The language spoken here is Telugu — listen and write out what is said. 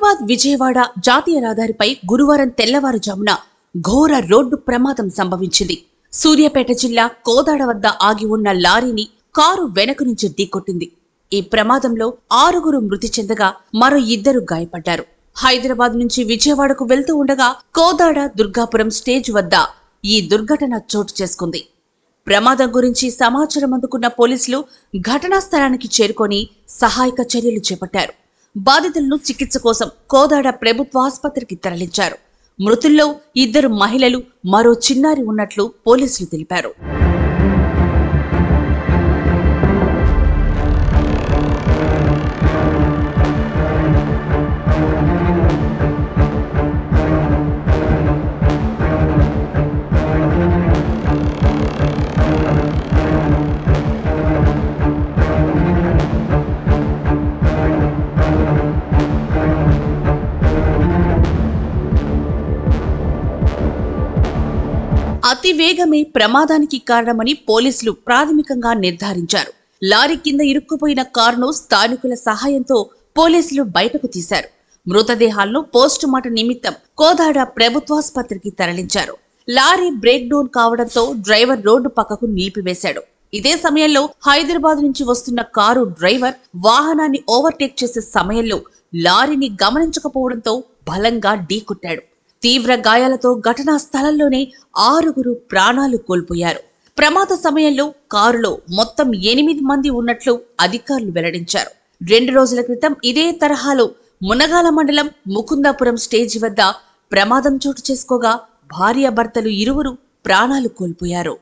హైదరాబాద్ విజయవాడ జాతీయ రహదారిపై గురువారం తెల్లవారుజామున ఘోర రోడ్డు ప్రమాదం సంభవించింది. సూర్యాపేట జిల్లా కోదాడ వద్ద ఆగి ఉన్న లారీని కారు వెనక నుంచి ఢీకొట్టింది. ఈ ప్రమాదంలో 6 మృతి చెందగా మరో 2 గాయపడ్డారు. హైదరాబాద్ నుంచి విజయవాడకు వెళ్తూ ఉండగా కోదాడ దుర్గాపురం స్టేజ్ వద్ద ఈ దుర్ఘటన చోటు చేసుకుంది. ప్రమాదం గురించి సమాచారం అందుకున్న పోలీసులు ఘటనా స్థలానికి చేరుకొని సహాయక చర్యలు చేపట్టారు. బాధితులను చికిత్స కోసం కోదాడ ప్రభుత్వ ఆసుపత్రికి తరలించారు. మృతుల్లో 2 మహిళలు, మరో చిన్నారి ఉన్నట్లు పోలీసులు తెలిపారు. అతి వేగమే ప్రమాదానికి కారణమని పోలీసులు ప్రాథమికంగా నిర్ధారించారు. లారీ కింద ఇరుక్కుపోయిన కారును స్థానికుల సహాయంతో పోలీసులు బయటకు తీశారు. మృతదేహాలను పోస్టుమార్టం నిమిత్తం కోదాడ ప్రభుత్వాసుపత్రికి తరలించారు. లారీ బ్రేక్ డౌన్ కావడంతో డ్రైవర్ రోడ్డు పక్కకు నిలిపివేశాడు. ఇదే సమయంలో హైదరాబాద్ నుంచి వస్తున్న కారు డ్రైవర్ వాహనాన్ని ఓవర్టేక్ చేసే సమయంలో లారీని గమనించకపోవడంతో బలంగా ఢీకొట్టాడు. తీవ్ర గాయాలతో ఘటనా స్థలంలోనే 6 ప్రాణాలు కోల్పోయారు. ప్రమాద సమయంలో కారులో మొత్తం 8 మంది ఉన్నట్లు అధికారులు వెల్లడించారు. 2 రోజుల క్రితం ఇదే తరహాలో మునగాల మండలం ముకుందాపురం స్టేజి వద్ద ప్రమాదం చోటు చేసుకోగా భార్యాభర్తలు 2 ప్రాణాలు కోల్పోయారు.